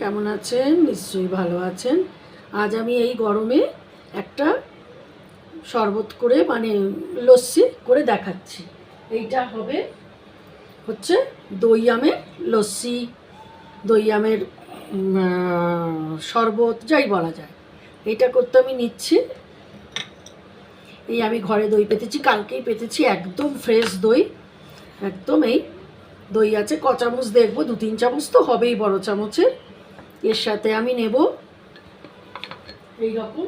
কেমন আছেন? নিশ্চয়ই ভালো আছেন। আজ আমি এই গরমে একটা শরবত করে লস্যি করে দেখাচ্ছি। এইটা হচ্ছে দই আমের লস্যি, দই আমের শরবত যাই বলা যায়। এইটা করতে আমি নিচ্ছি, এই আমি ঘরে দই পেতেছি, কালকেই পেতেছি, একদম ফ্রেশ দই। একদম এই দই আছে, ক চামচ দেখবো, 2-3 চামচ তো হবেই বড় চামচের। এর সাথে আমি নেব এইরকম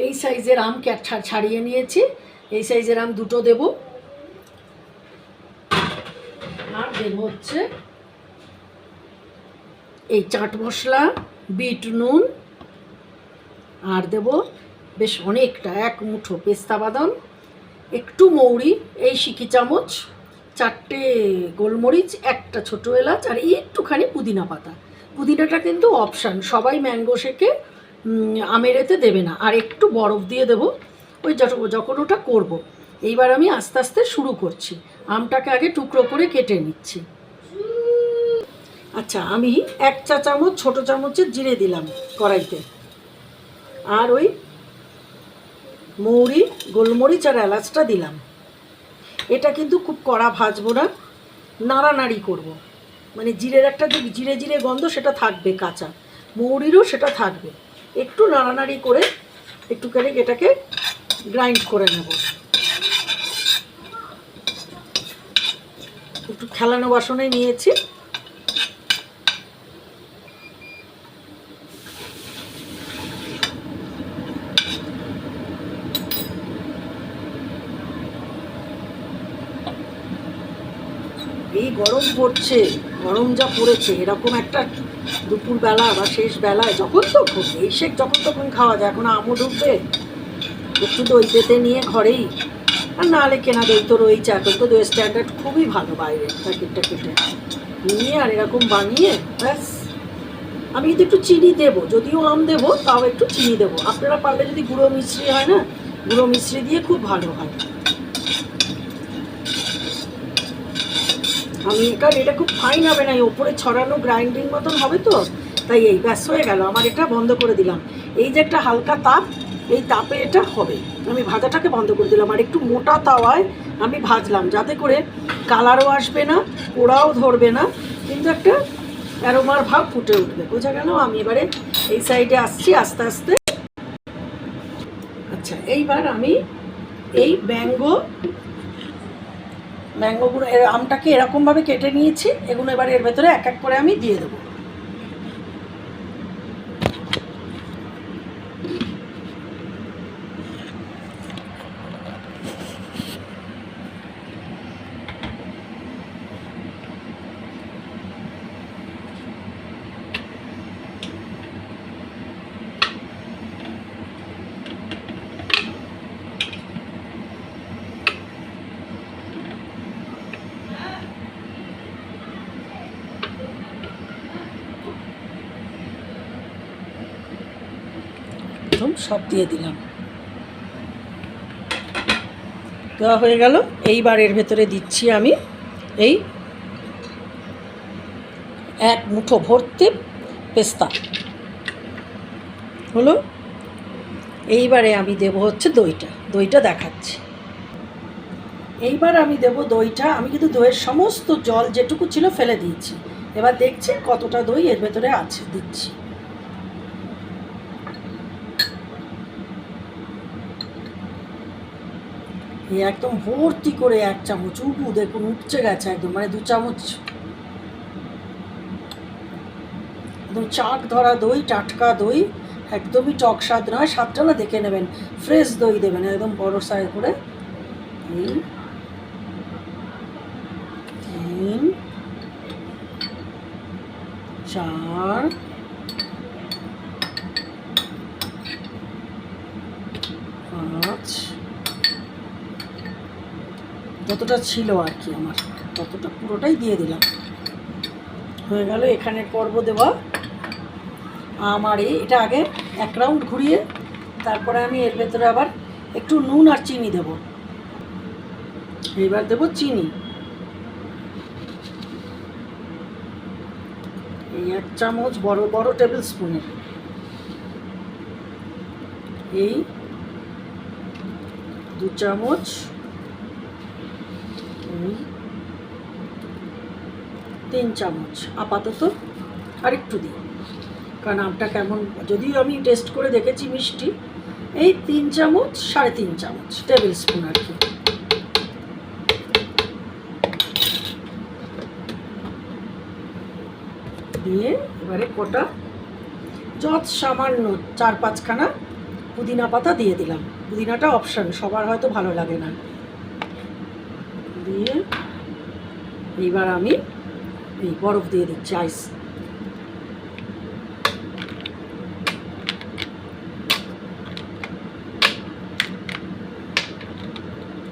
এই সাইজের আম ছাড়িয়ে নিয়েছি, এই সাইজের আম দুটো দেব। আর দেব হচ্ছে এই চাট মশলা, বিট নুন, আর দেব বেশ অনেকটা, 1 মুঠো পেস্তা বাদাম, একটু মৌরি, এই সিকি চামচ, 4টে গোলমরিচ, একটা ছোটো এলাচ, আর একটুখানি পুদিনা পাতা। পুদিনাটা কিন্তু অপশান, সবাই ম্যাঙ্গো শেকে আমের এতে দেবে না। আর একটু বরফ দিয়ে দেবো ওই যখন ওটা করব। এইবার আমি আস্তে আস্তে শুরু করছি। আমটাকে আগে টুকরো করে কেটে নিচ্ছি। আচ্ছা, আমি 1 চা চামচ ছোটো চামচের জিরে দিলাম কড়াইতে, আর ওই মৌরি, গোলমরিচ আর এলাচটা দিলাম। এটা কিন্তু খুব কড়া ভাজবো না, নাড়ানাড়ি করব। মানে জিরের একটা যে জিরে জিরে গন্ধ সেটা থাকবে, কাঁচা মৌরিরও সেটা থাকবে। একটু নাড়ানাড়ি করে একটুখানি এটাকে গ্রাইন্ড করে নেব। একটু খেলানো বাসনে নিয়েছি। এই গরম পড়ছে, গরম যা পড়েছে, এরকম একটা দুপুরবেলা বা শেষ বেলায় যখন তখন এই শেক যখন তখন খাওয়া যায়। এখন আমও ঢুকবে, একটু দই পেতে নিয়ে ঘরেই, আর নাহলে কেনা দই তো রয়েছে। এখন তো দই স্ট্যান্ডার্ড খুবই ভালো, বাইরে প্যাকেটটা কেটে নিয়ে আর এরকম বানিয়ে ব্যাস। আমি কিন্তু একটু চিনি দেবো, যদিও আম দেবো তাও একটু চিনি দেবো। আপনারা পারলে যদি গুঁড়ো মিশ্রি হয় না, গুঁড়ো মিশ্রি দিয়ে খুব ভালো হয়। আমি কারণ এটা খুব ফাইন হবে না, ওপরে ছড়ানো গ্রাইন্ডিং মতন হবে তো, তাই এই ব্যাস হয়ে গেল। আমার এটা বন্ধ করে দিলাম। এই যে একটা হালকা তাপ, এই তাপে এটা হবে। আমি ভাজাটাকে বন্ধ করে দিলাম, আর একটু মোটা তাওয়ায় আমি ভাজলাম, যাতে করে কালারও আসবে না, পোড়াও ধরবে না, কিন্তু একটা অ্যারোমার ভাব ফুটে উঠবে। বোঝা গেল? আমি এবারে এই সাইডে আসছি আস্তে আস্তে। আচ্ছা, এইবার আমি এই ম্যাঙ্গোগুলো, আমটাকে এরকমভাবে কেটে নিয়েছি, এগুলো এবার এর ভেতরে এক এক করে আমি দিয়ে দেবো। সব দিয়ে দিলাম, দেওয়া হয়ে গেল। এইবার এর ভেতরে দিচ্ছি আমি এই 1 মুঠো ভর্তি পেস্তা হলো। এইবারে আমি দেব হচ্ছে দইটা দেখাচ্ছি। এইবার আমি দেব দইটা। আমি কিন্তু দইয়ের সমস্ত জল যেটুকু ছিল ফেলে দিয়েছি। এবার দেখছি কতটা দই এর ভেতরে আছে, দিচ্ছি। এই একদম ভর্তি করে 1 চামচ, দেখুন উঠছে গেছে একদম, মানে 2 চামচ একদম চাক ধরা দই, টাটকা দই, একদমই টক স্বাদ নয়। স্বাদটা না দেখে নেবেন, ফ্রেশ দই দেবেন, একদম বড় সাইজ করে। 3, 4, 5, যতটা ছিল আর কি আমার, ততটা পুরোটাই দিয়ে দিলাম। হয়ে গেল এখানের পর্ব দেওয়া। আমার এটা আগে 1 রাউন্ড ঘুরিয়ে তারপরে আমি এর ভেতরে আবার একটু নুন আর চিনি দেব। এবার দেব চিনি, এই 1 চামচ বড় বড় টেবিল স্পুনের, এই 2 চামচ, এই 3 চামচ আপাতত। আর একটু দিই, কারণ আমটা কেমন, যদিও আমি টেস্ট করে দেখেছি মিষ্টি। এই 3 চামচ, 3.5 চামচ টেবিল স্পুন আর কি। দিয়ে এবারে কটা যত সামান্য 4-5খানা পুদিনা পাতা দিয়ে দিলাম। পুদিনাটা অপশন, সবার হয়তো ভালো লাগে না। দিয়ে এইবার আমি এই বরফ দিয়ে দিচ্ছি, আইস।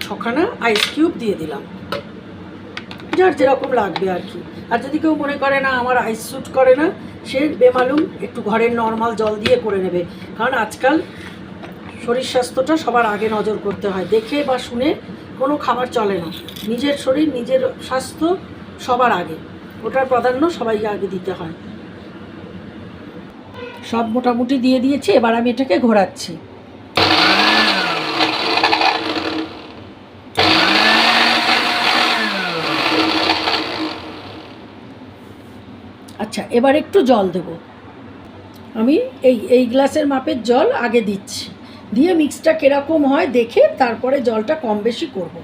ছখানা আইস কিউব দিয়ে দিলাম, যার যেরকম লাগবে আর কি। আর যদি কেউ মনে করে না আমার আইস স্যুট করে না, সে বেমালুম একটু ঘরের নর্মাল জল দিয়ে করে নেবে। কারণ আজকাল শরীর স্বাস্থ্যটা সবার আগে নজর করতে হয়, দেখে বা শুনে কোনো খাবার চলে না। নিজের শরীর, নিজের স্বাস্থ্য সবার আগে, ওটার প্রাধান্য সবাইকে আগে দিতে হয়। সব মোটামুটি দিয়ে দিয়েছি, এবার আমি এটাকে ঘোরাচ্ছি। আচ্ছা, এবার একটু জল দেব আমি। এই গ্লাসের মাপের জল আগে দিচ্ছি, দিয়ে মিক্সটা কীরকম হয় দেখে তারপরে জলটা কম বেশি করব।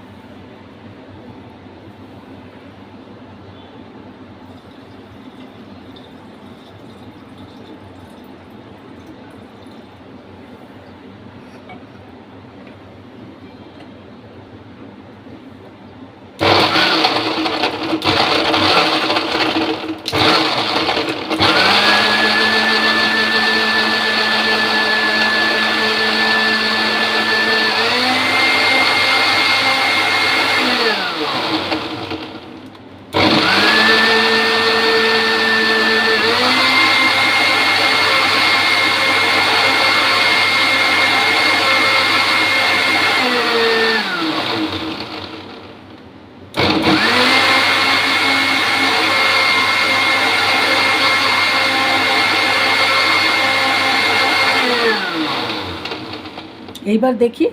এইবার দেখি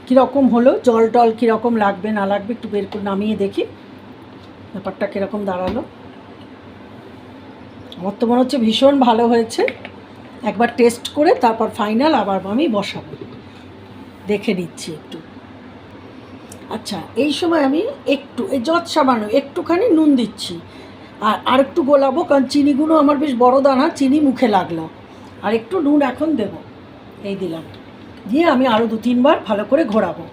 কীরকম হলো, জল টল কীরকম লাগবে না লাগবে একটু বের করে নামিয়ে দেখি ব্যাপারটা কীরকম দাঁড়ালো। আমার তো মনে হচ্ছে ভীষণ ভালো হয়েছে। একবার টেস্ট করে তারপর ফাইনাল আবার আমি বসাবো, দেখে নিচ্ছি একটু। আচ্ছা, এই সময় আমি একটু এই যত সামান্য একটুখানি নুন দিচ্ছি, আর একটু গোলাবো, কারণ চিনিগুলো আমার বেশ বড় দানা, চিনি মুখে লাগলো। আর একটু নুন এখন দেবো, এই দিলাম। দিয়ে আমি আরও 2-3 বার ভালো করে ঘোরাবো।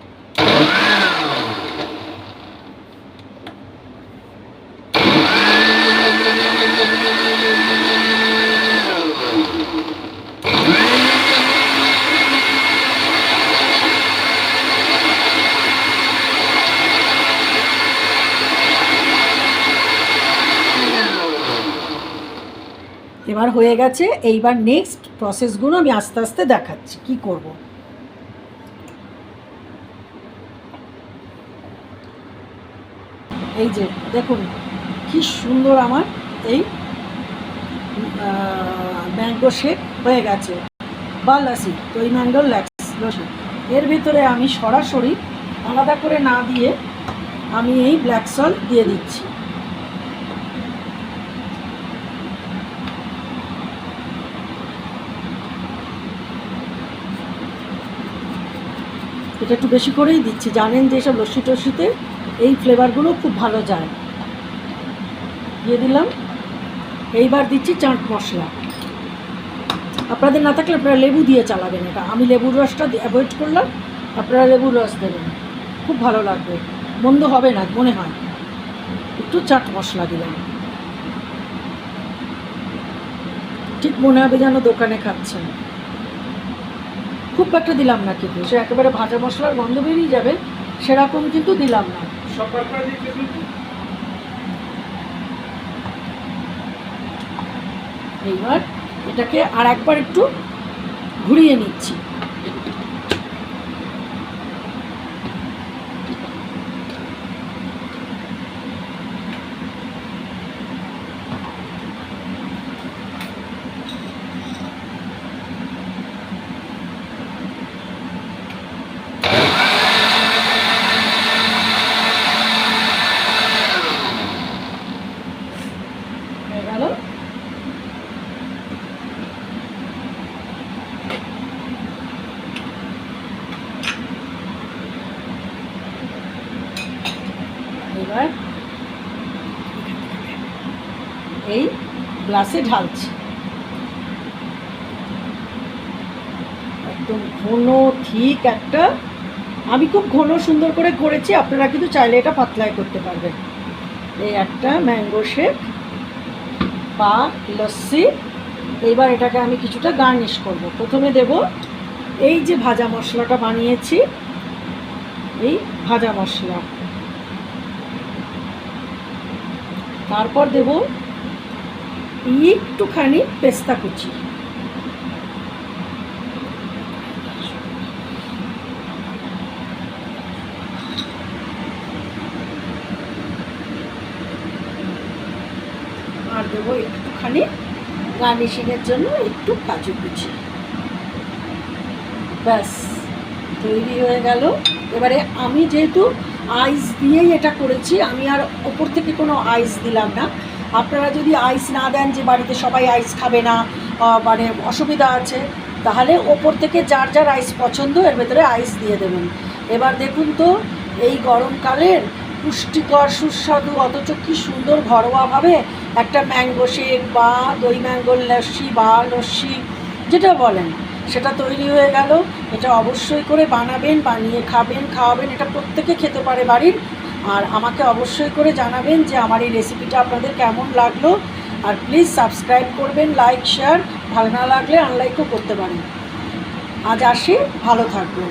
এবার হয়ে গেছে। এইবার নেক্সট প্রসেসগুলো আমি আস্তে আস্তে দেখাচ্ছি কি করব। এই যে দেখুন কি সুন্দর আমার এই ম্যাঙ্গো শেক হয়ে গেছে, বা লাসি, দই ম্যাঙ্গো লাসি। এর ভিতরে আমি সরাসরি আলাদা করে না দিয়ে আমি এই ব্ল্যাক সল্ট দিয়ে দিচ্ছি। এটা একটু বেশি করেই দিচ্ছি, জানেন যে সব লস্যি টস্যিতে এই ফ্লেভারগুলো খুব ভালো যায়। দিয়ে দিলাম। এইবার দিচ্ছি চাট মশলা। আপনাদের না থাকলে আপনারা লেবু দিয়ে চালাবেন এটা, আমি লেবুর রসটা অ্যাভয়েড করলাম, আপনারা লেবুর রস দেবেন, খুব ভালো লাগবে, মন্দ হবে না মনে হয়। একটু চাট মশলা দিলাম, ঠিক মনে হবে যেন দোকানে খাচ্ছেন। খুব একটা দিলাম না কিন্তু, সে একেবারে ভাজা মশলার গন্ধ বেরিয়ে যাবে সেরকম কিন্তু দিলাম না। এইবার এটাকে আর একবার একটু ঘুরিয়ে নিচ্ছি। হয়ে গেল। এবার এই গ্লাসে ঢালছি। একদম ঘন ঠিক একটা, আমি খুব ঘন সুন্দর করে করেছি, আপনারা কিন্তু চাইলে এটা পাতলায় করতে পারবেন। এই একটা ম্যাঙ্গো শেক বা লস্যি। এইবার এটাকে আমি কিছুটা গার্নিশ করব। প্রথমে দেব এই যে ভাজা মশলাটা বানিয়েছি, এই ভাজা মশলা। তারপর দেব একটুখানি পেস্তা কুচি। আর দেবো একটুখানি গার্নিশিংয়ের জন্য একটু কাজু কুচি। ব্যাস তৈরি হয়ে গেল। এবারে আমি যেহেতু আইস দিয়েই এটা করেছি, আমি আর ওপর থেকে কোনো আইস দিলাম না। আপনারা যদি আইস না দেন, যে বাড়িতে সবাই আইস খাবে না, মানে অসুবিধা আছে, তাহলে ওপর থেকে যার যার আইস পছন্দ এর ভেতরে আইস দিয়ে দেবেন। এবার দেখুন তো এই গরমকালের পুষ্টিকর সুস্বাদু অথচ কি সুন্দর ঘরোয়াভাবে একটা ম্যাঙ্গো শেক বা দই ম্যাঙ্গোর লস্যি বা লস্যি যেটা বলেন সেটা তৈরি হয়ে গেল। এটা অবশ্যই করে বানাবেন, বানিয়ে খাবেন, খাওয়াবেন। এটা প্রত্যেকে খেতে পারে বাড়ির। আর আমাকে অবশ্যই করে জানাবেন যে আমার এই রেসিপিটা আপনাদের কেমন লাগলো। আর প্লিজ সাবস্ক্রাইব করবেন, লাইক শেয়ার, ভালো না লাগলে আনলাইকও করতে পারেন। আজ আসি, ভালো থাকবেন।